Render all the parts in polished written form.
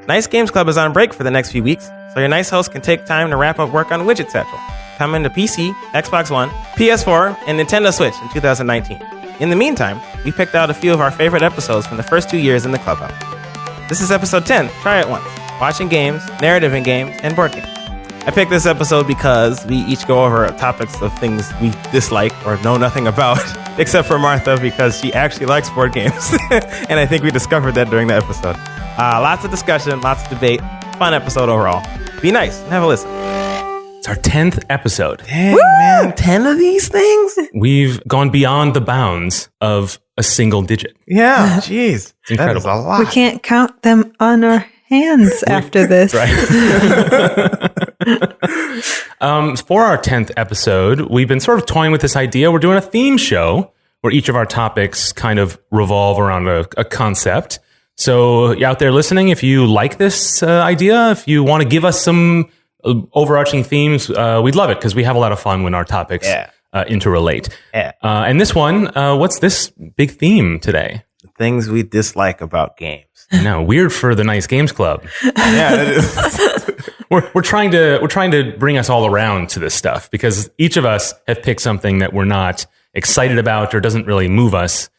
Nice Games Club is on break for the next few weeks, so your nice host can take time to wrap up work on Widget Satchel, coming to PC, Xbox One, PS4, and Nintendo Switch in 2019. In the meantime, we picked out a few of our favorite episodes from the first 2 years in the clubhouse. This is episode 10, Try It Once, Watching Games, Narrative in Games, and Board Games. I picked this episode because we each go over topics of things we dislike or know nothing about, except for Martha because she actually likes board games. And I think we discovered that during the episode. Lots of discussion, lots of debate, fun episode overall. Be nice and have a listen. It's our 10th episode. Dang, man, 10 of these things? We've gone beyond the bounds of a single digit. Yeah, jeez. It's incredible. That is a lot. We can't count them on our hands after this. Right. For our 10th episode, we've been sort of toying with this idea. We're doing a theme show where each of our topics kind of revolve around a concept. So out there listening, if you like this idea, if you want to give us some overarching themes, we'd love it because we have a lot of fun when our topics interrelate. Yeah. And this one, what's this big theme today? The things we dislike about games. No, weird for the Nice Games Club. Yeah, it is. We're trying to bring us all around to this stuff because each of us have picked something that we're not excited about or doesn't really move us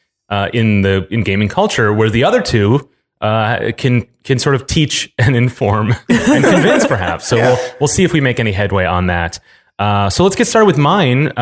in gaming culture, where the other two can sort of teach and inform and convince, perhaps. So we'll see if we make any headway on that. So let's get started with mine.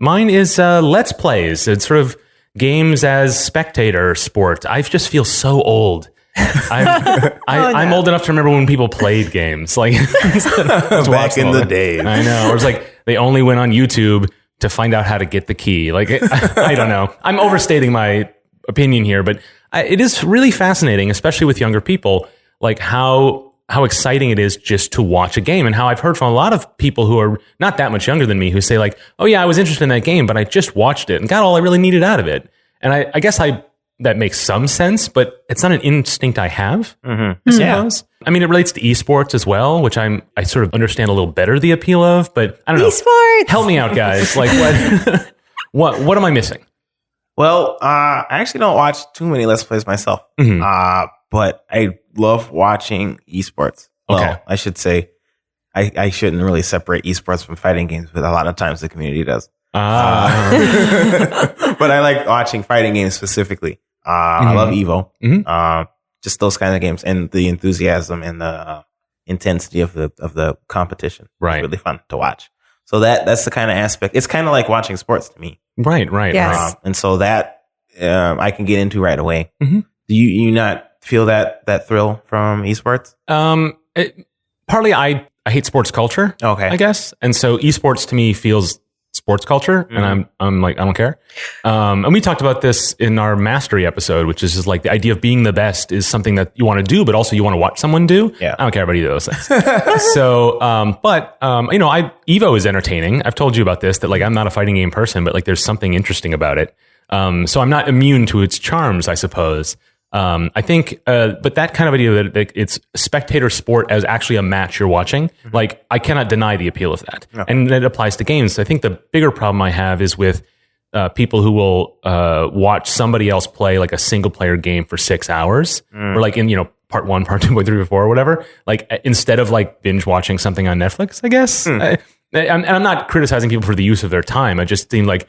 Mine is Let's Plays. It's sort of games as spectator sport. I just feel so old. I'm old enough to remember when people played games, like back in the day. I know. Or it's like they only went on YouTube to find out how to get the key. Like I don't know. I'm overstating my opinion here, but it is really fascinating, especially with younger people, like how exciting it is just to watch a game, and how I've heard from a lot of people who are not that much younger than me who say like, "Oh yeah, I was interested in that game, but I just watched it and got all I really needed out of it." And I guess that makes some sense, but it's not an instinct I have, I suppose. I mean, it relates to eSports as well, which I sort of understand a little better the appeal of, but I don't know. eSports! Help me out, guys. Like, what am I missing? Well, I actually don't watch too many Let's Plays myself, but I love watching eSports. Well, Okay. I should say I shouldn't really separate eSports from fighting games, but a lot of times the community does. But I like watching fighting games specifically. I love Evo. Just those kind of games and the enthusiasm and the intensity of the competition. Right. It's really fun to watch. So that's the kind of aspect. It's kind of like watching sports to me. Right. Yes. And so that I can get into right away. Mm-hmm. Do you not feel that thrill from esports? Partly I hate sports culture. Okay. I guess. And so esports to me feels sports culture, and I'm like, I don't care. And we talked about this in our mastery episode, which is just like the idea of being the best is something that you want to do, but also you want to watch someone do. Yeah. I don't care about either of those things. So, Evo is entertaining. I've told you about this, that like I'm not a fighting game person, but like there's something interesting about it. So I'm not immune to its charms, I suppose. I think, but that kind of idea that it's spectator sport as actually a match you're watching, like I cannot deny the appeal of that. No. And that applies to games. I think the bigger problem I have is with people who will watch somebody else play like a single player game for 6 hours, or like in, part 1, part 2, part 3, part 4, or whatever, like instead of like binge watching something on Netflix, I guess. I'm not criticizing people for the use of their time. I just seem like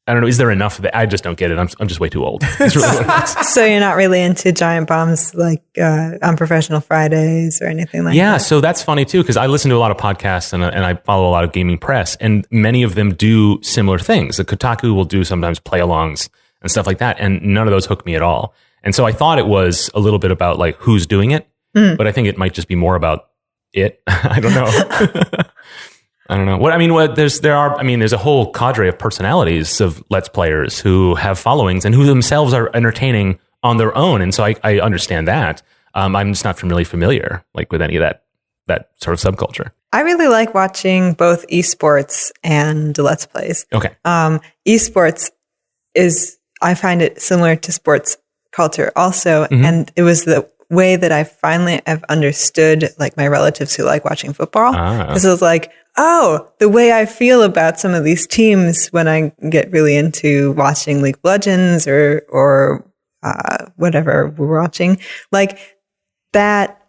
I don't know. Is there enough of it? I just don't get it. I'm just way too old. That's really what it is. So you're not really into giant bombs like on Professional Fridays or anything like that? Yeah, so that's funny too, because I listen to a lot of podcasts and I follow a lot of gaming press, and many of them do similar things. The Kotaku will do sometimes play-alongs and stuff like that, and none of those hook me at all. And so I thought it was a little bit about like who's doing it, but I think it might just be more about it. I don't know. I don't know. There's a whole cadre of personalities of Let's Players who have followings and who themselves are entertaining on their own. And so I understand that. I'm just not really familiar like with any of that sort of subculture. I really like watching both esports and Let's Plays. Okay. Esports I find it similar to sports culture also. And it was the way that I finally have understood like my relatives who like watching football. Because it was like, oh, the way I feel about some of these teams when I get really into watching League of Legends or whatever we're watching, like that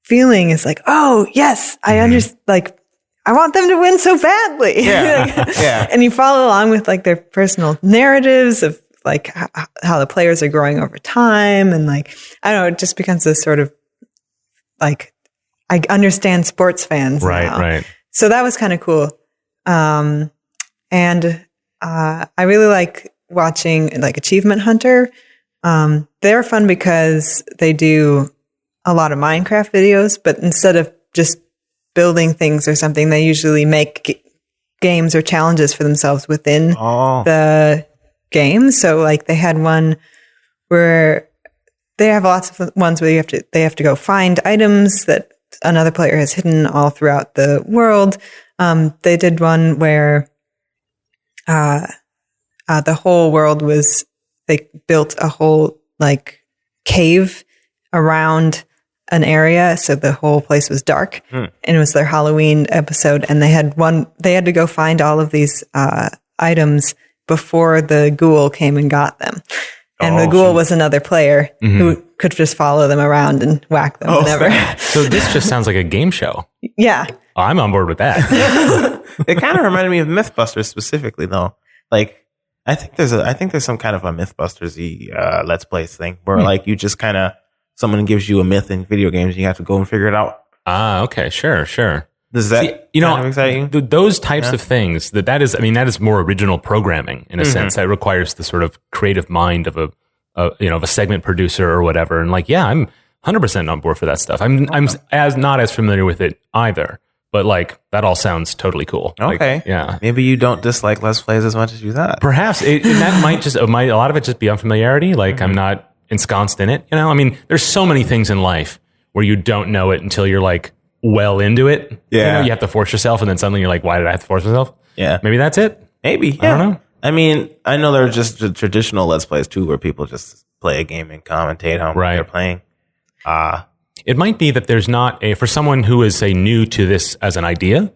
feeling is like, oh yes, I understand. Like, I want them to win so badly. Yeah. Yeah. And you follow along with like their personal narratives of like how the players are growing over time. And like, I don't know, it just becomes this sort of like, I understand sports fans now. Right. So that was kind of cool. And I really like watching like Achievement Hunter. They're fun because they do a lot of Minecraft videos, but instead of just building things or something, they usually make games or challenges for themselves within the game. So like they had one where they have lots of ones where they have to go find items that another player has hidden all throughout the world. They did one where the whole world was, they built a whole like cave around an area, so the whole place was dark, and it was their Halloween episode. And they had to go find all of these items before the ghoul came and got them. And the ghoul was another player who could just follow them around and whack them whenever. So this just sounds like a game show. Yeah. Oh, I'm on board with that. It kind of reminded me of Mythbusters specifically, though. Like, I think there's some kind of a Mythbusters-y Let's Plays thing where like you just kind of, someone gives you a myth in video games and you have to go and figure it out. Okay, sure. Does that kind of excite you? Those types of things, that is more original programming in a sense. That requires the sort of creative mind of a segment producer or whatever. And like, yeah, I'm 100% on board for that stuff. I'm not as familiar with it either, but like that all sounds totally cool. Okay. Like, yeah. Maybe you don't dislike Let's Plays as much as you thought. Perhaps that might a lot of it just be unfamiliarity. Like I'm not ensconced in it. I mean, there's so many things in life where you don't know it until you're like well into it. Yeah. You have to force yourself, and then suddenly you're like, why did I have to force myself? Yeah. Maybe that's it. Maybe. Yeah. I don't know. I mean, I know there are just the traditional Let's Plays too, where people just play a game and commentate on what they're playing. It might be that there's not for someone who is say new to this as an idea,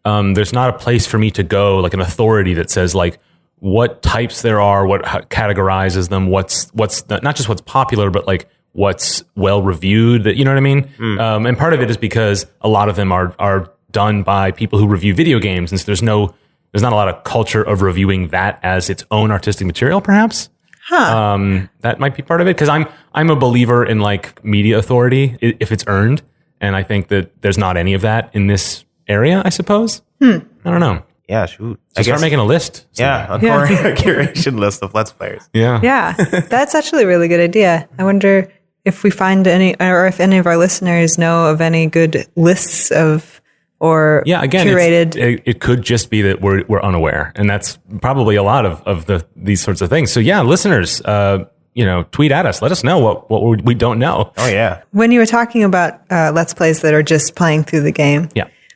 there's not a place for me to go, like an authority that says like what types there are, what categorizes them, what's not just what's popular, but like what's well reviewed. You know what I mean? And part of it is because a lot of them are done by people who review video games, and so there's not a lot of culture of reviewing that as its own artistic material, perhaps. That might be part of it, because I'm a believer in like media authority if it's earned, and I think that there's not any of that in this area, I suppose. I don't know. Yeah, shoot. So start making a list. Yeah, a curation list of Let's Players. Yeah, that's actually a really good idea. I wonder if we find any, or if any of our listeners know of any good lists of, or curated. It could just be that we're unaware, and that's probably a lot of these sorts of things. So yeah, listeners, tweet at us. Let us know what we don't know. Oh yeah. When you were talking about Let's Plays that are just playing through the game,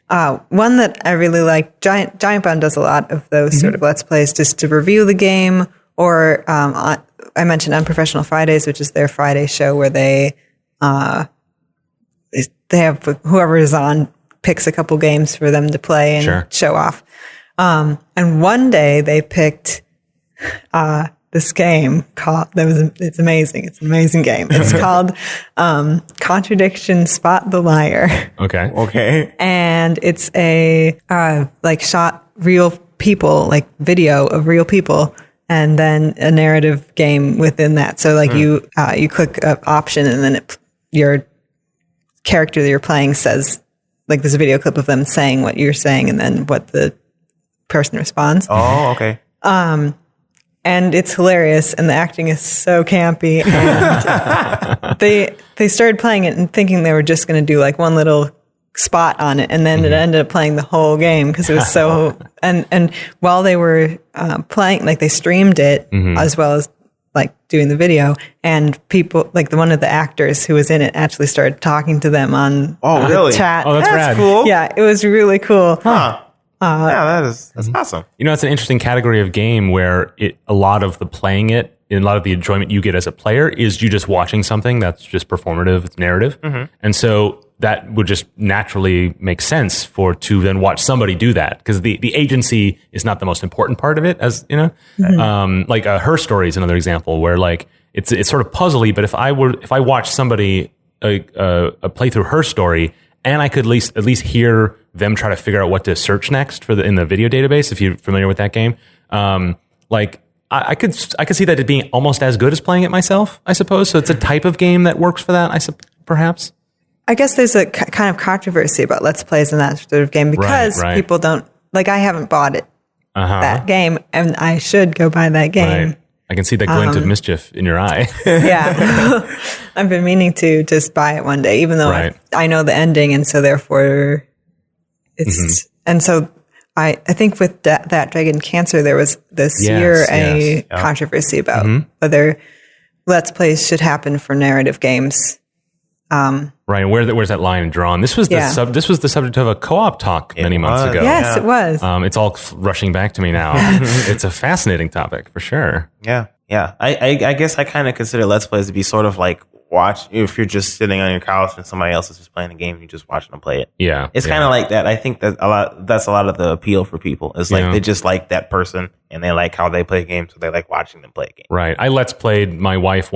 one that I really like, Giant Bomb does a lot of those sort of Let's Plays just to review the game, or I mentioned Unprofessional Fridays, which is their Friday show where they have whoever is on picks a couple games for them to play and show off. And one day they picked this game called, it's amazing. It's an amazing game. It's called Contradiction Spot the Liar. Okay. And it's a like shot real people, like video of real people, and then a narrative game within that. So like you click an option, and then your character that you're playing says, like there's a video clip of them saying what you're saying, and then what the person responds. Oh, okay. And it's hilarious, and the acting is so campy. And they started playing it and thinking they were just going to do like one little spot on it, and then it ended up playing the whole game because it was so. And while they were playing, like they streamed it as well as like doing the video, and people like one of the actors who was in it actually started talking to them on really? chat. Oh, that's rad. Cool. Yeah, it was really cool. Huh. That's awesome. It's an interesting category of game where a lot of the playing it, and a lot of the enjoyment you get as a player is you just watching something that's just performative, it's narrative. And so that would just naturally make sense to then watch somebody do that, because the agency is not the most important part of it, as you know. Like Her Story is another example where like it's sort of puzzly, but if I watch somebody play through her story, and I could at least hear them try to figure out what to search next in the video database. If you're familiar with that game, I could see that it being almost as good as playing it myself, I suppose. So it's a type of game that works for that, perhaps. I guess there's a kind of controversy about Let's Plays in that sort of game because people don't, like, I haven't bought it, that game, and I should go buy that game. Right. I can see that glint of mischief in your eye. Yeah. I've been meaning to just buy it one day, even though I know the ending, and so therefore it's, and so I think with that Dragon Cancer, there was this year a controversy about whether Let's Plays should happen for narrative games. Right, and where's that line drawn? This was this was the subject of a co-op talk many months ago. Yes, it was. It's all rushing back to me now. It's a fascinating topic for sure. Yeah. I guess I kind of consider Let's Plays to be sort of like if you're just sitting on your couch and somebody else is just playing a game and you just watching them play it. Yeah, it's kind of like that. I think that that's a lot of the appeal for people. It's like they just like that person and they like how they play games, so they like watching them play a game. Right. I Let's Played my wife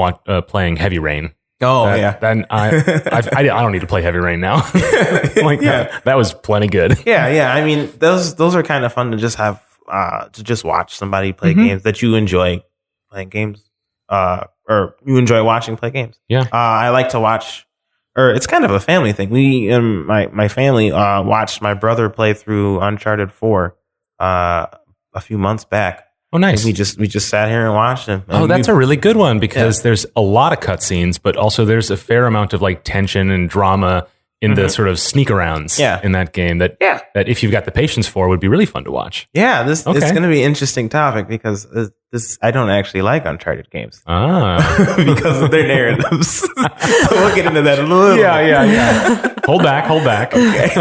playing Heavy Rain. Oh, Then I don't need to play Heavy Rain now. That was plenty good. Yeah. I mean, those are kind of fun to just have to just watch somebody play games that you enjoy playing games, or you enjoy watching play games. Yeah. I like to watch, or it's kind of a family thing. We my family watched my brother play through Uncharted 4 a few months back. Oh, nice. And we just sat here and watched him. Oh, that's a really good one because there's a lot of cutscenes, but also there's a fair amount of like tension and drama in the sort of sneak arounds in that game that if you've got the patience for would be really fun to watch. Yeah, it's going to be an interesting topic because I don't actually like Uncharted games. Because of their narratives. So we'll get into that a little bit. Yeah. Hold back. Okay.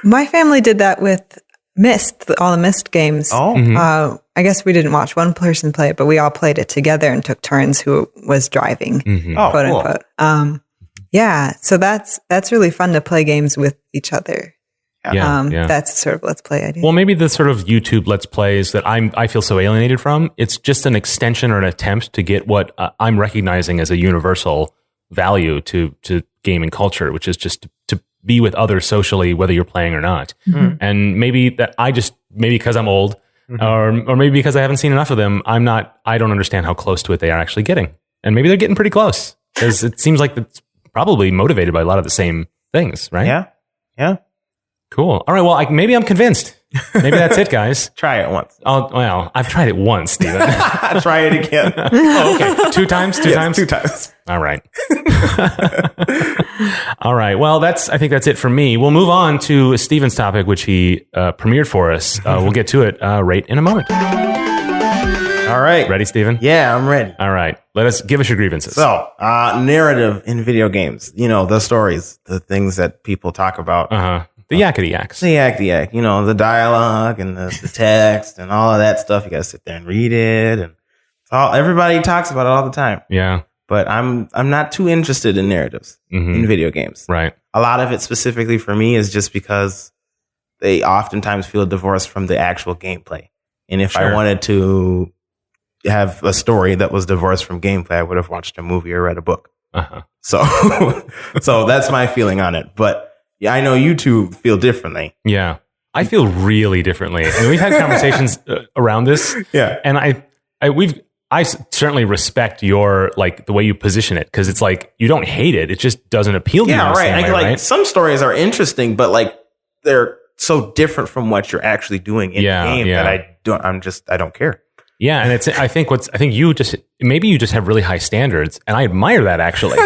My family did that with Myst, all the Myst games. I guess we didn't watch one person play it, but we all played it together and took turns who was driving, quote unquote. So that's really fun to play games with each other. That's sort of Let's Play idea. Well, maybe the sort of YouTube Let's Plays that I feel so alienated from, it's just an extension or an attempt to get what I'm recognizing as a universal value to gaming culture, which is just to be with others socially, whether you're playing or not. And maybe that maybe because I'm old, or maybe because I haven't seen enough of them, I don't understand how close to it they are actually getting. And maybe they're getting pretty close because it seems like it's probably motivated by a lot of the same things, right? Yeah. Cool. All right. Well, maybe I'm convinced. Maybe that's it, guys. Try it once. Oh, well, I've tried it once, Steven. Try it again. Oh, okay. Two times? Two times? 2 times. All right. All right. Well, I think that's it for me. We'll move on to Steven's topic, which he premiered for us. We'll get to it right in a moment. All right. Ready, Steven? Yeah, I'm ready. All right. Give us your grievances. So, narrative in video games. The stories, the things that people talk about. The yakety yaks. The yakety yak. The dialogue and the text and all of that stuff. You got to sit there and read it. And everybody talks about it all the time. Yeah. But I'm not too interested in narratives in video games. Right. A lot of it specifically for me is just because they oftentimes feel divorced from the actual gameplay. And if I wanted to have a story that was divorced from gameplay, I would have watched a movie or read a book. So that's my feeling on it. But yeah, I know you two feel differently. Yeah, I feel really differently, and we've had conversations around this. Yeah, and I certainly respect your the way you position it because it's like you don't hate it; it just doesn't appeal to you. Yeah, right. Right? Some stories are interesting, but they're so different from what you're actually doing in the game that I don't care. Yeah, and I think you just have really high standards, and I admire that actually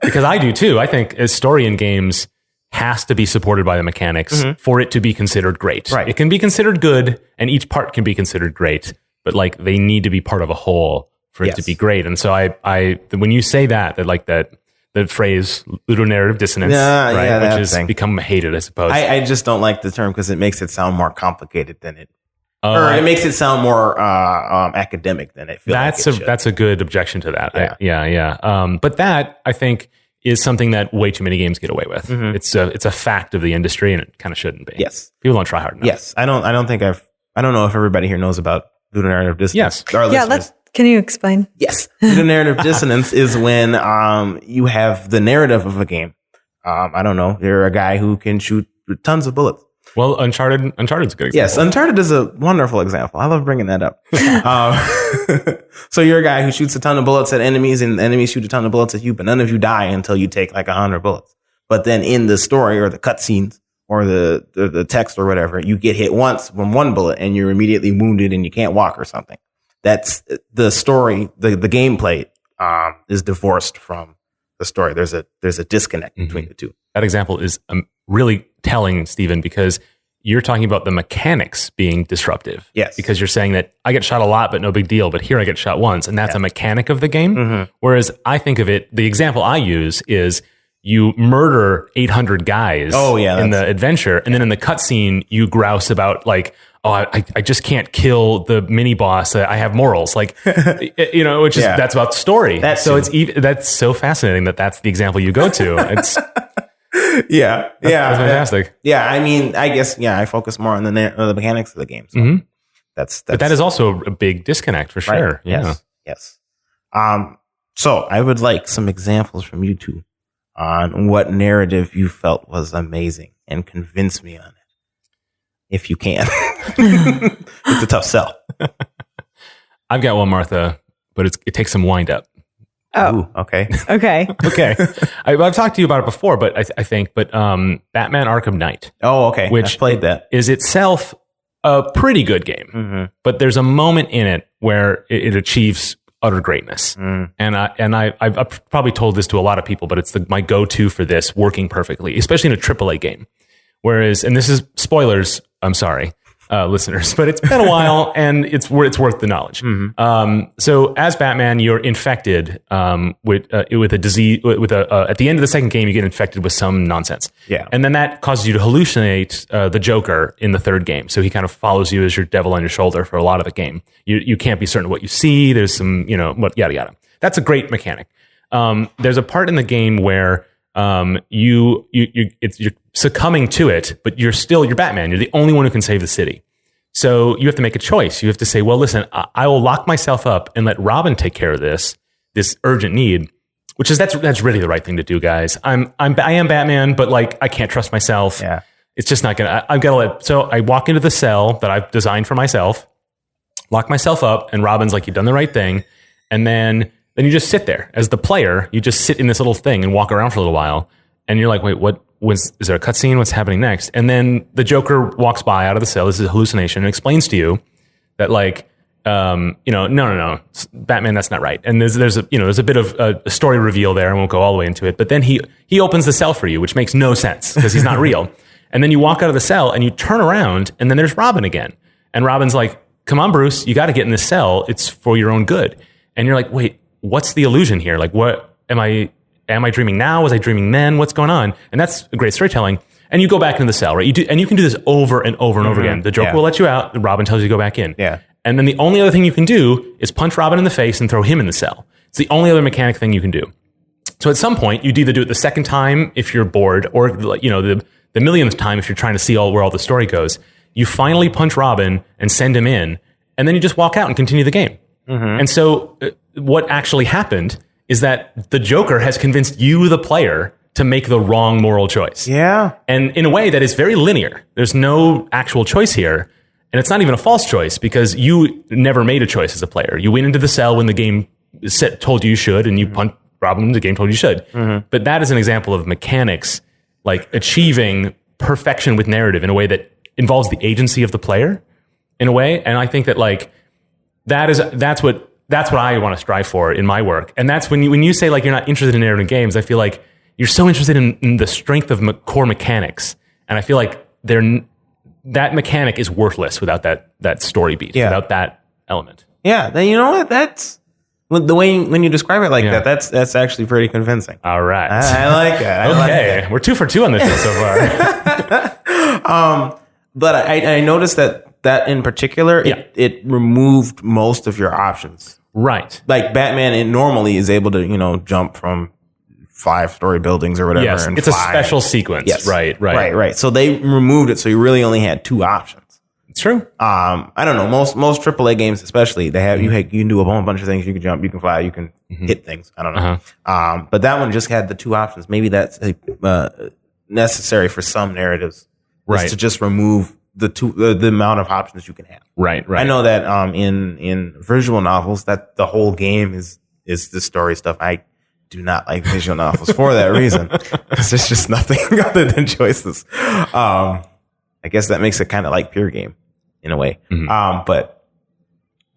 because I do too. I think a story in games has to be supported by the mechanics for it to be considered great. Right. It can be considered good, and each part can be considered great, but they need to be part of a whole for it to be great. And so when you say that the phrase ludonarrative dissonance, which has become hated, I suppose. I just don't like the term because it makes it sound more complicated than it. It makes it sound more academic than it feels. That's a good objection to that. Yeah. But that I think is something that way too many games get away with. It's a fact of the industry, and it kind of shouldn't be. Yes, people don't try hard enough. Yes, I don't know if everybody here knows about ludonarrative dissonance. Yes, Can you explain? Yes. The narrative dissonance is when you have the narrative of a game. I don't know. You're a guy who can shoot tons of bullets. Well, Uncharted's a good example. Yes, Uncharted is a wonderful example. I love bringing that up. So you're a guy who shoots a ton of bullets at enemies, and enemies shoot a ton of bullets at you, but none of you die until you take like 100 bullets. But then in the story or the cutscenes or the text or whatever, you get hit once from one bullet and you're immediately wounded and you can't walk or something. That's the story. The gameplay is divorced from the story. There's a disconnect between the two. That example is really telling, Stephen, because you're talking about the mechanics being disruptive. Yes. Because you're saying that I get shot a lot, but no big deal. But here I get shot once. And that's a mechanic of the game. Whereas I think of it, the example I use is you murder 800 guys in the adventure. And then in the cutscene, you grouse about like, oh, I just can't kill the mini boss. I have morals. Like, you know, which is, that's about the story. That's so fascinating that's the example you go to. It's, that's fantastic. Yeah. I mean, I guess, I focus more on the mechanics of the game. So that's, but that is also a big disconnect for sure. Right. Yeah. Yes. So I would like some examples from you two on what narrative you felt was amazing and convince me on it. If you can. It's a tough sell. I've got one, Martha, but it takes some wind up. Oh, ooh, okay. Okay. Okay. I've talked to you about it before, but I think Batman Arkham Knight. Oh, okay. Which I've played that. Is itself a pretty good game, but there's a moment in it where it achieves utter greatness. And I've probably told this to a lot of people, but it's my go-to for this working perfectly, especially in a AAA game. Whereas, and this is spoilers, I'm sorry, listeners, but it's been a while and it's worth the knowledge. So as Batman, you're infected with a disease. At the end of the second game, you get infected with some nonsense. Yeah, and then that causes you to hallucinate the Joker in the third game. So he kind of follows you as your devil on your shoulder for a lot of the game. You can't be certain of what you see. There's some, yada yada. That's a great mechanic. There's a part in the game where you're succumbing to it, but you're Batman. You're the only one who can save the city. So you have to make a choice. You have to say, well, listen, I will lock myself up and let Robin take care of this urgent need, which is, that's really the right thing to do, guys. I am Batman, but like, I can't trust myself. Yeah. It's just not gonna, I've got to so I walk into the cell that I've designed for myself, lock myself up, and Robin's like, you've done the right thing. And then you just sit there as the player. You just sit in this little thing and walk around for a little while. And you're like, wait, is there a cutscene? What's happening next? And then the Joker walks by out of the cell. This is a hallucination and explains to you that like, no, Batman, that's not right. And there's a bit of a story reveal there. I won't go all the way into it. But then he opens the cell for you, which makes no sense because he's not real. And then you walk out of the cell and you turn around and then there's Robin again. And Robin's like, come on, Bruce, you got to get in this cell. It's for your own good. And you're like, wait, what's the illusion here? Like, what am I dreaming now? Was I dreaming then? What's going on? And that's great storytelling. And you go back into the cell, right? And you can do this over and over and over again. The Joker will let you out. Robin tells you to go back in. Yeah. And then the only other thing you can do is punch Robin in the face and throw him in the cell. It's the only other mechanic thing you can do. So at some point, you'd either do it the second time if you're bored, or the millionth time if you're trying to see where all the story goes. You finally punch Robin and send him in, and then you just walk out and continue the game. And so what actually happened is that the Joker has convinced you, the player, to make the wrong moral choice. Yeah. And in a way that is very linear. There's no actual choice here. And it's not even a false choice because you never made a choice as a player. You went into the cell when the game told you should, and you punched Robin when the game told you should. But that is an example of mechanics, like achieving perfection with narrative in a way that involves the agency of the player in a way. And I think that like, that's what I want to strive for in my work. And that's when you say like you're not interested in narrative games, I feel like you're so interested in the strength of core mechanics. And I feel like that mechanic is worthless without that story beat, without that element. Yeah. Then you know what? That's the way when you describe it like that, that's actually pretty convincing. All right. I like that. Okay. We're 2 for 2 on this one so far. But I noticed that in particular, it removed most of your options. Right. Like Batman, it normally is able to, jump from 5-story buildings or whatever. Yes, it's a special sequence. Yes. Right. So they removed it. So you really only had 2 options. True. I don't know. Most AAA games, especially, they have you can do a whole bunch of things. You can jump, you can fly, you can hit things. I don't know. But that one just had the two options. Maybe that's necessary for some narratives, right? Is to just remove the amount of options you can have. Right. I know that in visual novels that the whole game is the story stuff. I do not like visual novels for that reason. Because there's just nothing other than choices. I guess that makes it kind of like pure game in a way. But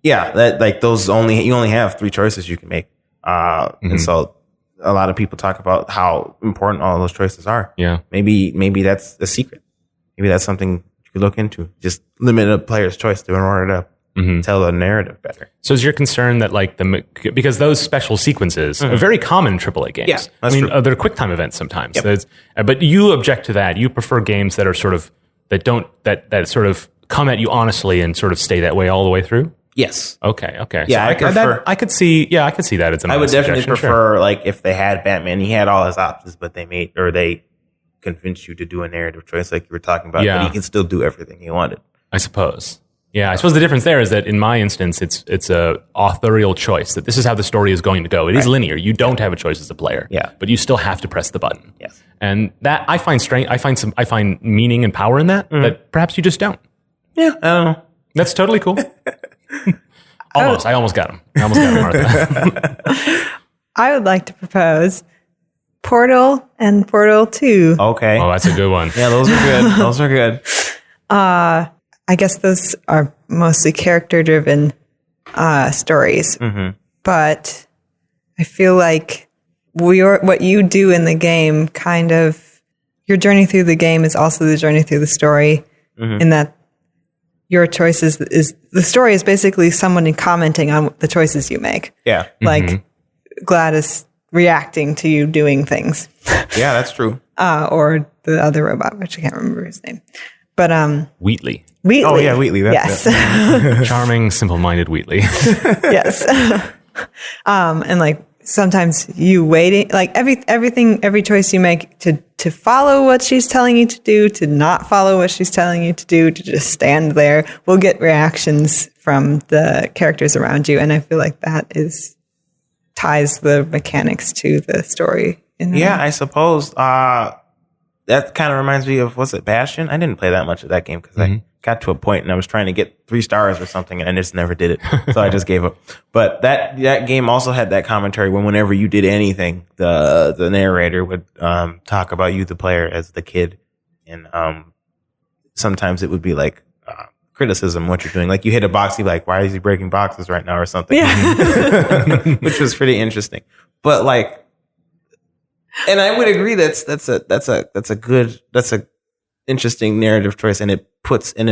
yeah, that like those you only have 3 choices you can make. And so a lot of people talk about how important all those choices are. Yeah. Maybe that's a secret. Maybe that's something you could look into. Just limit a player's choice in order to tell the narrative better. So is your concern that like because those special sequences are very common in AAA games? Yeah, that's true. They're quick time events sometimes. Yep. But you object to that. You prefer games that are sort of that sort of come at you honestly and sort of stay that way all the way through. Yes. Okay. Yeah, So I could see that as an I would definitely suggestion. prefer like if they had Batman, he had all his options, but they convinced you to do a narrative choice like you were talking about. Yeah. But he can still do everything he wanted. I suppose. Yeah, I suppose the difference there is that in my instance, it's a authorial choice that this is how the story is going to go. It is linear. You don't have a choice as a player. Yeah. But you still have to press the button. Yes. And that I find strength. I find meaning and power in that perhaps you just don't. Yeah, I don't know. That's totally cool. Almost. I almost got him. Martha. I would like to propose Portal and Portal 2. Okay. Oh, that's a good one. Yeah, those are good. I guess those are mostly character-driven stories. But I feel like what you do in the game, kind of, your journey through the game is also the journey through the story, in that your choices the story is basically someone commenting on the choices you make. Yeah. Like Gladys reacting to you doing things. Yeah, that's true. Or the other robot, which I can't remember his name. But Wheatley. Wheatley. Oh yeah, Wheatley. That's yes. Charming, simple-minded Wheatley. Yes. And like sometimes you waiting, like every choice you make to follow what she's telling you to do, to not follow what she's telling you to do, to just stand there, will get reactions from the characters around you. And I feel like that ties the mechanics to the story. Yeah, I suppose. That kind of reminds me of, was it Bastion? I didn't play that much of that game because I got to a point and I was trying to get 3 stars or something and I just never did it. So I just gave up. But that game also had that commentary whenever you did anything, the narrator would talk about you, the player, as the kid. And sometimes it would be like criticism, what you're doing. Like you hit a box, you'd be like, why is he breaking boxes right now or something? Yeah. Which was pretty interesting. But like, and I would agree that's a interesting narrative choice, and it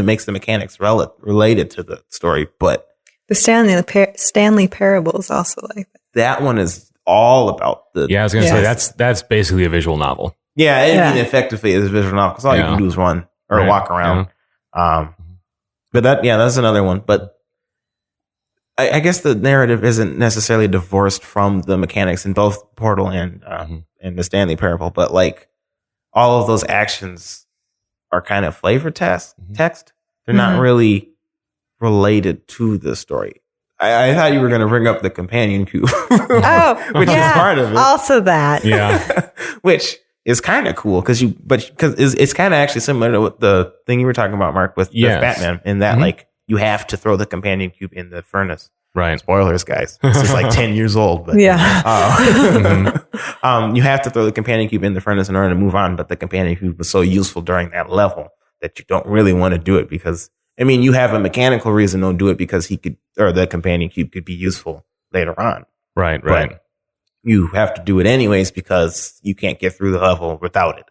makes the mechanics related to the story. But the Stanley Parable is also like that. That one is all about the. Yeah, I was going to say that's basically a visual novel. Yeah, I mean, effectively it's a visual novel because all you can do is run or walk around. Yeah. But that's another one. But I guess the narrative isn't necessarily divorced from the mechanics in both Portal and the Stanley Parable, but like all of those actions are kind of flavor text. They're not really related to the story. I thought you were going to bring up the companion cube, which is part of it. Also that, which is kind of cool because it's kind of actually similar to what the thing you were talking about, Mark, with Batman, in that like you have to throw the companion cube in the furnace. Right. Spoilers, guys. This is like 10 years old, but you have to throw the companion cube in the furnace in order to move on. But the companion cube was so useful during that level that you don't really want to do it because, I mean, you have a mechanical reason to do it because the companion cube could be useful later on. Right. But you have to do it anyways because you can't get through the level without it.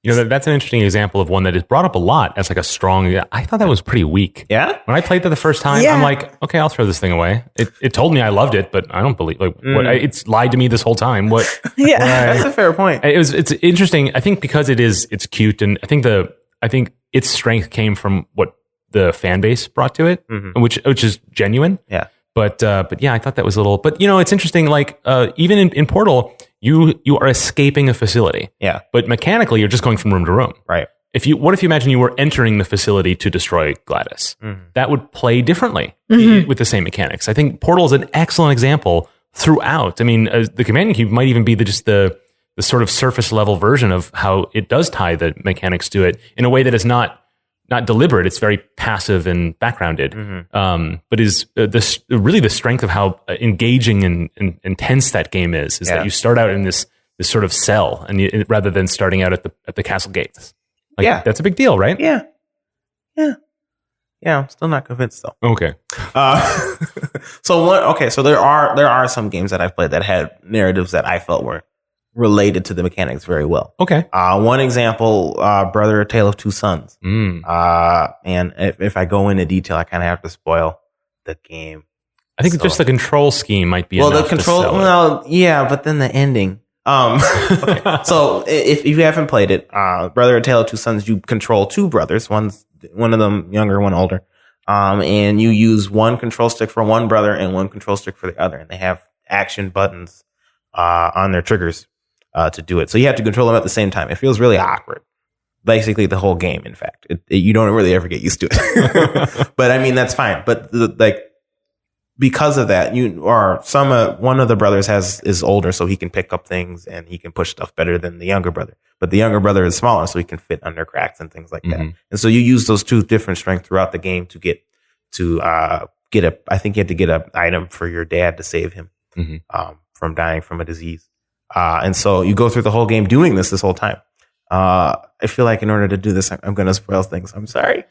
You know, that's an interesting example of one that is brought up a lot as like a strong. I thought that was pretty weak. Yeah. When I played that the first time, I'm like, okay, I'll throw this thing away. It told me I loved it, but I don't believe it's lied to me this whole time. That's a fair point. It's interesting. I think because it's cute, and I think its strength came from what the fan base brought to it, which is genuine. Yeah. But yeah, I thought that was a little. But you know, it's interesting. Like even in Portal, you are escaping a facility. Yeah. But mechanically, you're just going from room to room. Right. what if you imagine you were entering the facility to destroy Gladys? That would play differently with the same mechanics. I think Portal is an excellent example throughout. I mean, the companion cube might even be the sort of surface level version of how it does tie the mechanics to it in a way that is not deliberate. It's very passive and backgrounded, but is really the strength of how engaging and intense that game is that you start out in this sort of cell, and rather than starting out at the castle gates. That's a big deal, right? Yeah. I'm still not convinced though. Okay. So there are some games that I've played that had narratives that I felt were related to the mechanics very well. Okay. One example, Brother: A Tale of Two Sons. And if I go into detail, I kind of have to spoil the game. I think just the control scheme might be enough the control. to sell it. Well, yeah, but then the ending. Okay. So if you haven't played it, Brother: A Tale of Two Sons, you control two brothers. One of them younger, one older. And you use one control stick for one brother and one control stick for the other, and they have action buttons on their triggers to do it. So you have to control them at the same time. It feels really awkward. Basically, the whole game. In fact, you don't really ever get used to it. But I mean, that's fine. But because of that, one of the brothers is older, so he can pick up things and he can push stuff better than the younger brother. But the younger brother is smaller, so he can fit under cracks and things like that. And so you use those two different strengths throughout the game to get I think you had to get an item for your dad to save him from dying from a disease. And so you go through the whole game doing this whole time. I feel like in order to do this, I'm going to spoil things. I'm sorry.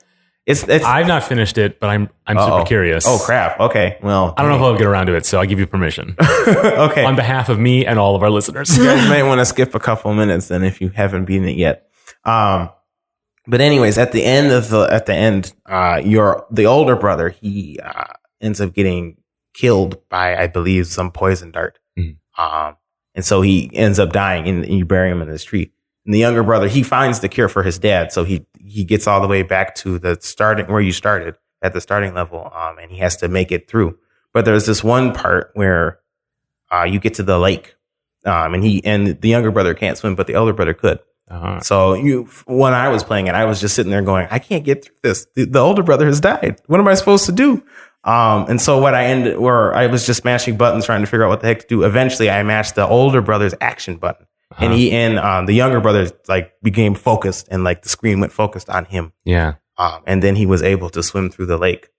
I've not finished it, but I'm super curious. Oh crap! Okay, well, I don't know if I'll get around to it, so I give you permission. Okay, on behalf of me and all of our listeners, you guys may want to skip a couple minutes then if you haven't beaten it yet. But anyways, at the end, the older brother, he ends up getting killed by, I believe, some poison dart. And so he ends up dying, and you bury him in this tree. And the younger brother, he finds the cure for his dad. So he gets all the way back to the starting where you started at the starting level. And he has to make it through. But there's this one part where you get to the lake. And the younger brother can't swim, but the older brother could. So when I was playing it, I was just sitting there going, I can't get through this. The older brother has died. What am I supposed to do? And so where I was just mashing buttons trying to figure out what the heck to do. Eventually I mashed the older brother's action button. And the younger brother became focused, and the screen went focused on him. Yeah. And then he was able to swim through the lake.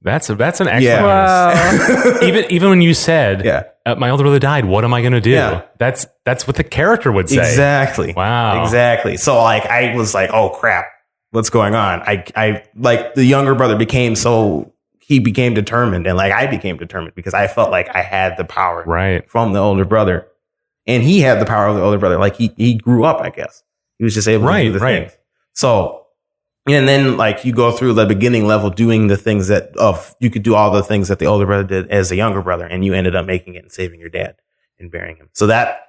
That's an excellent. Yeah. Wow. even when you said, my older brother died, what am I going to do? Yeah. That's what the character would say. Exactly. Wow. Exactly. So I was like, oh crap, what's going on? I the younger brother became determined, and I became determined because I felt like I had the power from the older brother. And he had the power of the older brother. He grew up, I guess. He was just able to do the things. So, and then you go through the beginning level doing the things you could do all the things that the older brother did as a younger brother, and you ended up making it and saving your dad and burying him. So that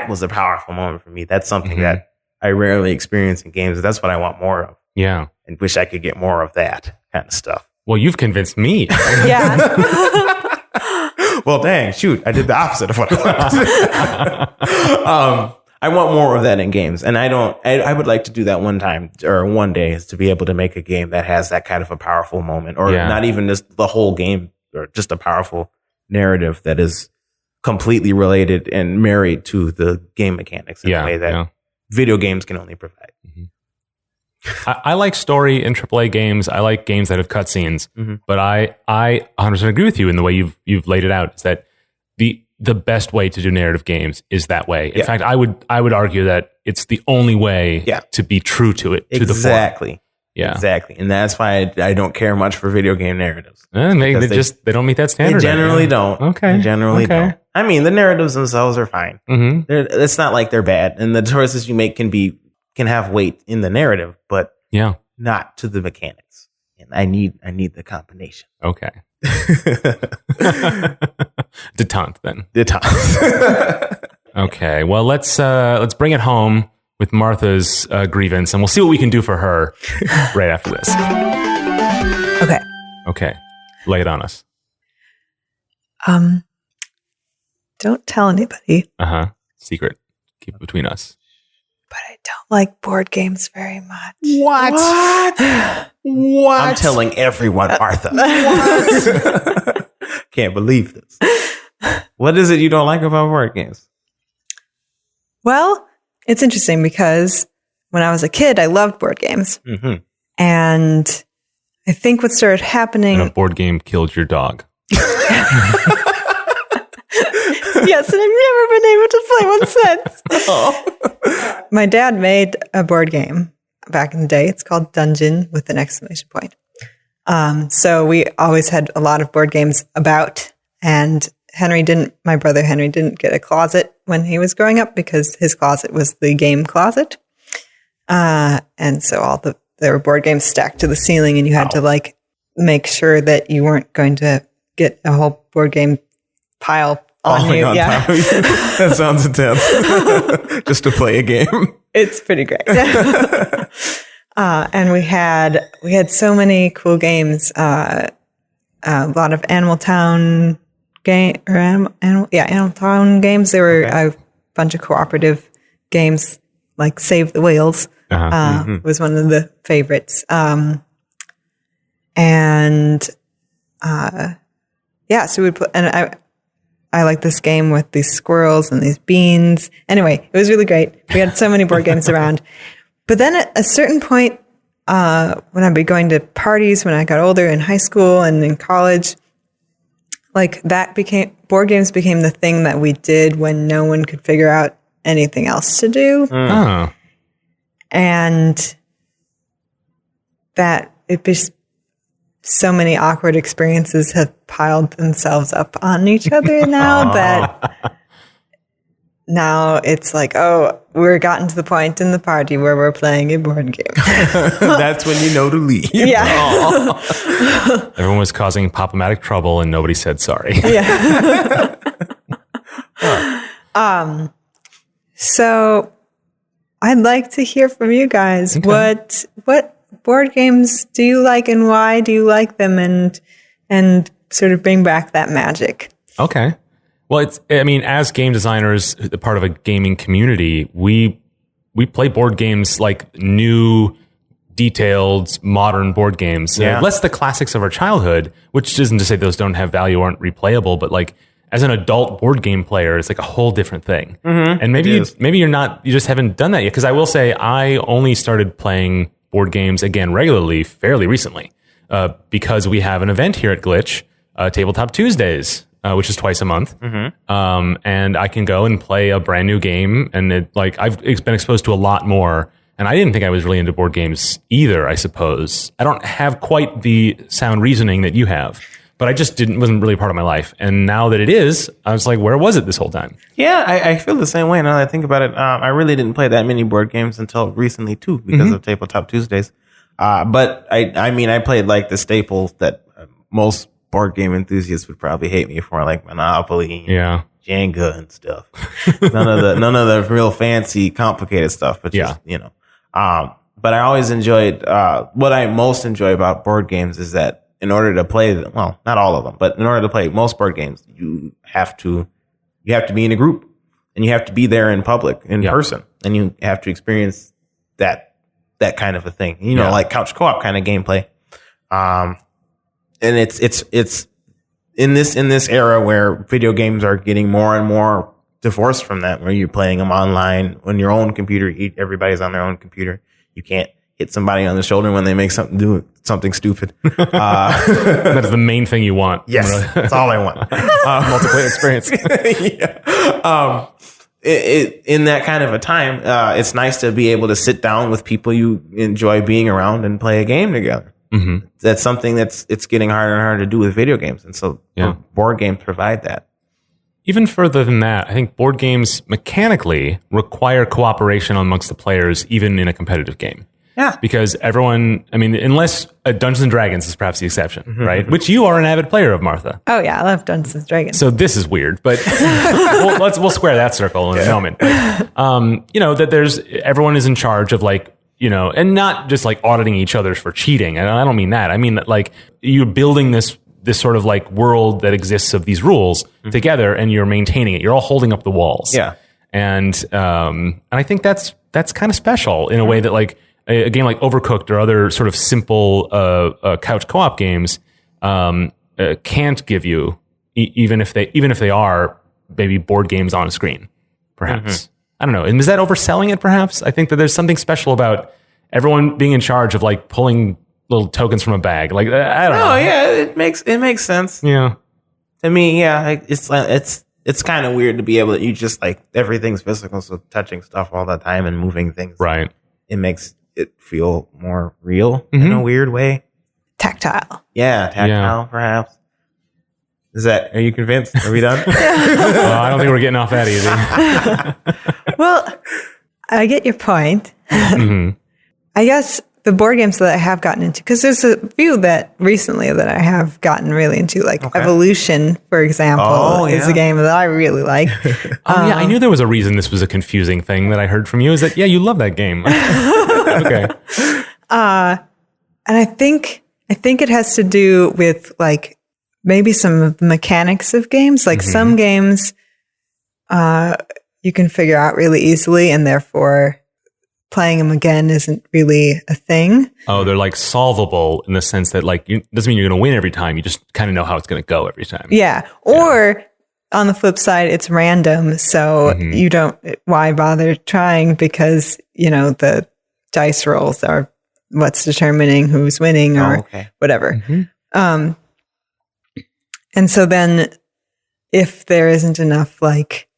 was a powerful moment for me. That's something that I rarely experience in games. That's what I want more of. Yeah. And wish I could get more of that kind of stuff. Well, you've convinced me. Yeah. Well, dang, shoot, I did the opposite of what I wanted. I want more of that in games. And I would like to do that one time or one day, is to be able to make a game that has that kind of a powerful moment, or not even just the whole game, or just a powerful narrative that is completely related and married to the game mechanics in a way that video games can only provide. I like story in AAA games. I like games that have cutscenes, but I 100% agree with you in the way you've laid it out. Is that the best way to do narrative games is that way. In fact, I would argue that it's the only way to be true to it. Exactly. To the form. Yeah, exactly. And that's why I don't care much for video game narratives. They don't meet that standard. They generally don't. Okay. They generally don't. I mean, the narratives themselves are fine. It's not like they're bad, and the choices you make can have weight in the narrative, but not to the mechanics. And I need the combination. Okay. Detente then. Detente. Okay. Well, let's bring it home with Martha's grievance, and we'll see what we can do for her right after this. Okay. Okay. Lay it on us. Don't tell anybody. Secret. Keep it between us. But I don't like board games very much. What? What? I'm telling everyone, Martha. What? Can't believe this. What is it you don't like about board games? Well, it's interesting because when I was a kid, I loved board games. Mm-hmm. And I think what started happening... And a board game killed your dog. Yes, and I've never been able to play one since. Oh. My dad made a board game back in the day. It's called Dungeon with an exclamation point. So we always had a lot of board games about, and my brother Henry didn't get a closet when he was growing up because his closet was the game closet. And so there were board games stacked to the ceiling, and you had to like make sure that you weren't going to get a whole board game pile on you. Top of you. That sounds intense. Just to play a game. It's pretty great. And we had so many cool games. A lot of Animal Town Animal Town games. There were a bunch of cooperative games like Save the Whales. Was one of the favorites. So we would play, and I like this game with these squirrels and these beans. Anyway, it was really great. We had so many board games around. But then at a certain point, when I'd be going to parties when I got older in high school and in college, like board games became the thing that we did when no one could figure out anything else to do. Oh. And that so many awkward experiences have piled themselves up on each other now that now it's like, oh, we're gotten to the point in the party where we're playing a board game. That's when you know to leave. Yeah. Everyone was causing pop-o-matic trouble and nobody said sorry. Yeah. So I'd like to hear from you guys. Okay. What board games do you like and why do you like them, and sort of bring back that magic? Okay. Well, as game designers, part of a gaming community, we play board games like new, detailed, modern board games. Yeah. Less the classics of our childhood, which isn't to say those don't have value, aren't replayable, but like as an adult board game player, it's like a whole different thing. Mm-hmm. And maybe you just haven't done that yet. Because I will say I only started playing board games again regularly fairly recently because we have an event here at Glitch, Tabletop Tuesdays, which is twice a month. Mm-hmm. And I can go and play a brand new game, and I've been exposed to a lot more. And I didn't think I was really into board games either, I suppose. I don't have quite the sound reasoning that you have, but I just wasn't really part of my life. And now that it is, I was like, where was it this whole time? Yeah, I feel the same way now that I think about it. I really didn't play that many board games until recently too, because of Tabletop Tuesdays. But I played like the staples that most board game enthusiasts would probably hate me for, like Monopoly, Jenga and stuff. none of the real fancy, complicated stuff, but just, but I always enjoyed, what I most enjoy about board games is that in order to play them, well, not all of them, but in order to play most board games, you have to be in a group, and you have to be there in public, in person, and you have to experience that kind of a thing, like couch co-op kind of gameplay. And it's in this era where video games are getting more and more divorced from that, where you're playing them online on your own computer. Everybody's on their own computer. You can't hit somebody on the shoulder when they make something stupid. That's the main thing you want. Yes, really. That's all I want. Multiplayer experience. In that kind of a time, it's nice to be able to sit down with people you enjoy being around and play a game together. Mm-hmm. That's something it's getting harder and harder to do with video games, and so board games provide that. Even further than that, I think board games mechanically require cooperation amongst the players, even in a competitive game. Yeah. Because everyone, unless Dungeons and Dragons is perhaps the exception, right? Which you are an avid player of, Martha. Oh, yeah. I love Dungeons and Dragons. So this is weird, but we'll square that circle in a moment. But, that everyone is in charge of and not just like auditing each other for cheating. And I don't mean that. I mean that like you're building this sort of like world that exists of these rules together, and you're maintaining it. You're all holding up the walls. Yeah. And I think that's kind of special in a way that like a game like Overcooked or other sort of simple couch co-op games can't give you, even if they are maybe board games on a screen, perhaps. I don't know. And is that overselling it? Perhaps. I think that there's something special about everyone being in charge of like pulling little tokens from a bag. Like I don't know. Oh yeah, it makes sense. Yeah. To me, yeah, it's kind of weird to be able to, you just like everything's physical, so touching stuff all the time and moving things. Right. It makes it feel more real in a weird way. Tactile. Yeah, tactile, perhaps. Are you convinced? Are we done? Well, I don't think we're getting off that easy. Well, I get your point. Mm-hmm. I guess the board games that I have gotten into, because there's a few that recently that I have gotten really into, like Evolution, for example, is a game that I really like. Yeah, I knew there was a reason this was a confusing thing that I heard from you. Is that, yeah, you love that game. Okay. And I think it has to do with like maybe some of the mechanics of games. Like some games you can figure out really easily, and therefore playing them again isn't really a thing. Oh, they're like solvable in the sense that like doesn't mean you're going to win every time. You just kind of know how it's going to go every time. Yeah. Or on the flip side, it's random. So you don't, why bother trying? Because, the dice rolls are what's determining who's winning or whatever. And so then if there isn't enough like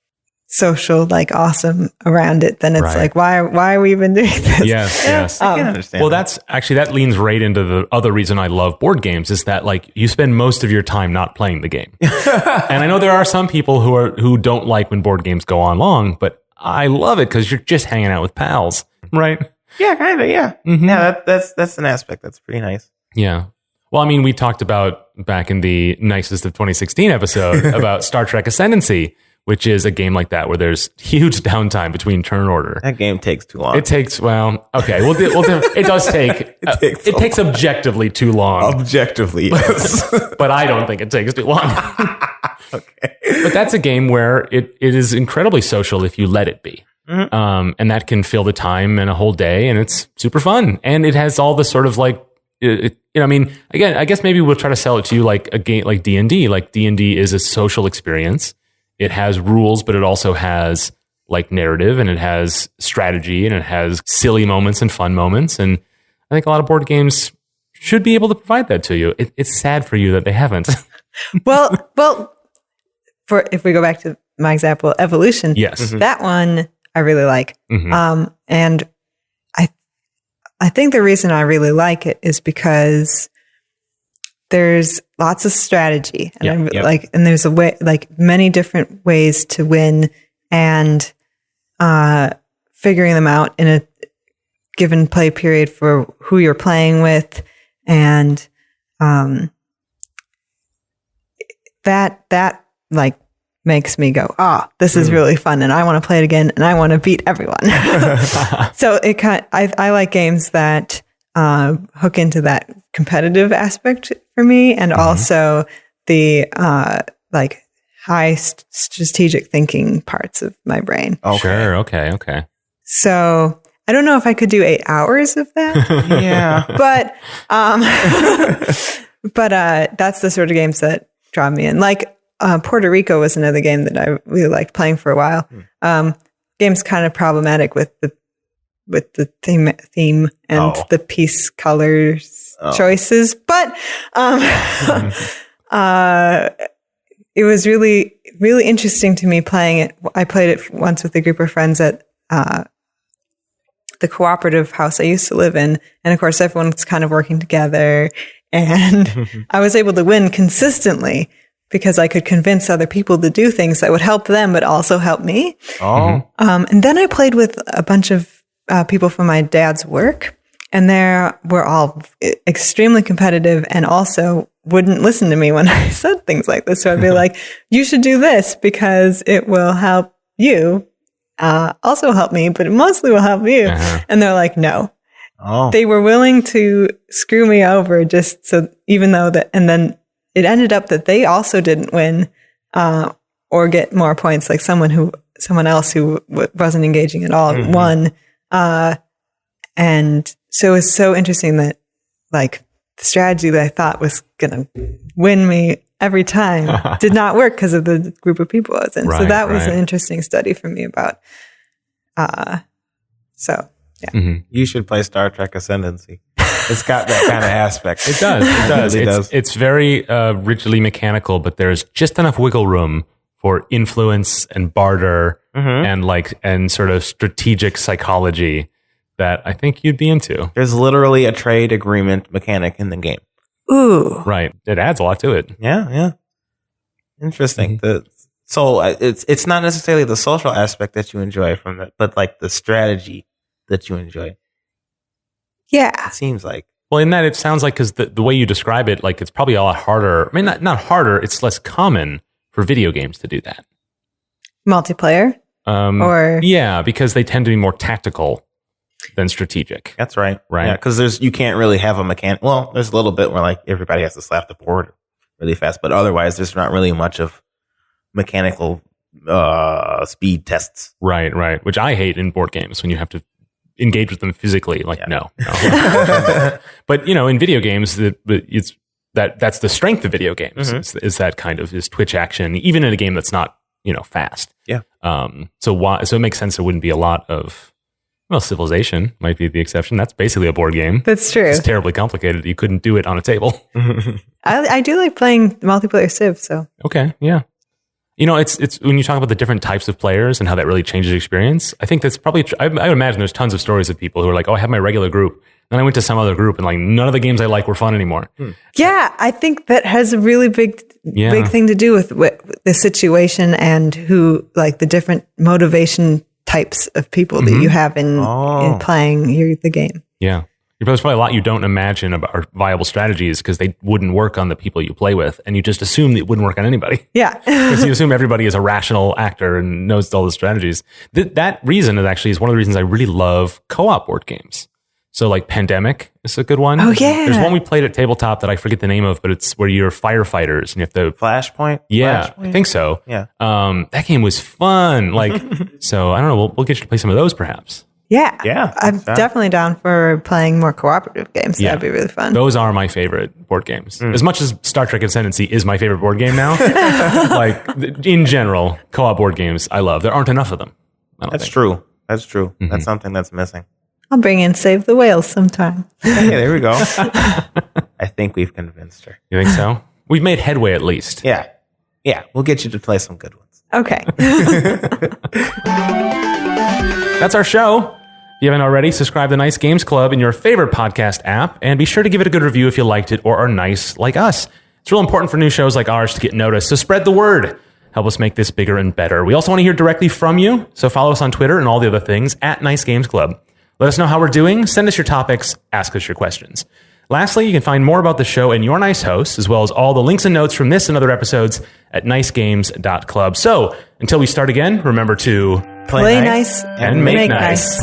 social, like awesome around it, then it's like, why are we even doing this? Yes. I can understand. Well, that leans right into the other reason I love board games is that like you spend most of your time not playing the game. And I know there are some people who don't like when board games go on long, but I love it because you're just hanging out with pals, right? Yeah, kind of. Yeah. Yeah, that's an aspect that's pretty nice. Yeah. Well, I mean, we talked about back in the nicest of 2016 episode about Star Trek Ascendancy, which is a game like that where there's huge downtime between turn order. That game takes too long. It takes, okay. It does take, it takes objectively too long. Objectively, yes. But I don't think it takes too long. Okay. But that's a game where it is incredibly social if you let it be. And that can fill the time in a whole day, and it's super fun. And it has all the sort of like, I mean, again, I guess maybe we'll try to sell it to you like a game like D&D. Like D&D is a social experience. It has rules, but it also has like narrative, and it has strategy, and it has silly moments and fun moments. And I think a lot of board games should be able to provide that to you. It's sad for you that they haven't. Well, if we go back to my example, Evolution, yes, that one I really like. And I think the reason I really like it is because there's lots of strategy, and and there's a way, like many different ways to win, and figuring them out in a given play period for who you're playing with, and that like makes me go, this is really fun, and I want to play it again, and I want to beat everyone. So I like games that hook into that competitive aspect for me, and also the like high strategic thinking parts of my brain. Okay. Sure. Okay. So I don't know if I could do 8 hours of that. Yeah. But that's the sort of games that draw me in. Like Puerto Rico was another game that I really liked playing for a while. Game's kind of problematic with the theme and the piece colors choices, but it was really, really interesting to me playing it. I played it once with a group of friends at the cooperative house I used to live in, and of course everyone's kind of working together, and I was able to win consistently because I could convince other people to do things that would help them but also help me. And then I played with a bunch of people from my dad's work, and they were all extremely competitive and also wouldn't listen to me when I said things like this. So I'd be like, you should do this because it will help you, also help me, but it mostly will help you. And they're like, no. They were willing to screw me over just so, even though that, and then it ended up that they also didn't win or get more points. Like someone who someone else who wasn't engaging at all won. And so it's so interesting that like the strategy that I thought was going to win me every time did not work because of the group of people I was in. So that was an interesting study for me about, You should play Star Trek Ascendancy. It's got that kind of aspect. It does. It does. It does. It's very rigidly mechanical, but there's just enough wiggle room for influence and barter and sort of strategic psychology that I think you'd be into. There's literally a trade agreement mechanic in the game. ooh, Right. It adds a lot to it. Yeah. Interesting. So it's not necessarily the social aspect that you enjoy from it, but like the strategy that you enjoy. yeah. It seems like. Well, in that it sounds like, because the way you describe it, like it's probably a lot harder. I mean, not harder. It's less common for video games to do that. Multiplayer? Or Yeah, because they tend to be more tactical than strategic. That's right. Right. Yeah, because you can't really have a mechanic. Well, there's a little bit where like everybody has to slap the board really fast, but otherwise there's not really much of mechanical speed tests. Right. Which I hate in board games when you have to engage with them physically. Like, no. But in video games, it's that's the strength of video games. Is that kind of is twitch action, even in a game that's not fast. Yeah. So it makes sense there wouldn't be a lot of. Well, Civilization might be the exception. That's basically a board game. that's true. It's terribly complicated. You couldn't do it on a table. I do like playing multiplayer Civ, so Okay, yeah. It's when you talk about the different types of players and how that really changes the experience. I think that's probably. I would imagine there's tons of stories of people who are like, "Oh, I have my regular group, then I went to some other group, and like none of the games I like were fun anymore." yeah, I think that has a really big thing to do with the situation and who like the different motivation types of people that you have in playing the game. Yeah. There's probably a lot you don't imagine about viable strategies because they wouldn't work on the people you play with, and you just assume that it wouldn't work on anybody. Yeah. Because you assume everybody is a rational actor and knows all the strategies. That reason is one of the reasons I really love co-op board games. So like Pandemic is a good one. Oh, yeah. There's one we played at tabletop that I forget the name of, but it's where you're firefighters and you have to... Flashpoint? Yeah, I think so. Yeah. That game was fun. Like, so I don't know. We'll get you to play some of those perhaps. Yeah. Yeah, I'm definitely down for playing more cooperative games. Yeah. That'd be really fun. Those are my favorite board games. As much as Star Trek Ascendancy is my favorite board game now, like in general, co-op board games I love. There aren't enough of them. That's true. That's true. That's something that's missing. I'll bring in Save the Whales sometime. Hey, there we go. I think we've convinced her. You think so? We've made headway at least. Yeah. We'll get you to play some good ones. Okay. That's our show. If you haven't already, subscribe to Nice Games Club in your favorite podcast app, and be sure to give it a good review if you liked it or are nice like us. It's real important for new shows like ours to get noticed, so spread the word. Help us make this bigger and better. We also want to hear directly from you, so follow us on Twitter and all the other things at Nice Games Club. Let us know how we're doing, send us your topics, ask us your questions. Lastly, you can find more about the show and your nice hosts, as well as all the links and notes from this and other episodes at nicegames.club. So, until we start again, remember to Play nice and make nice.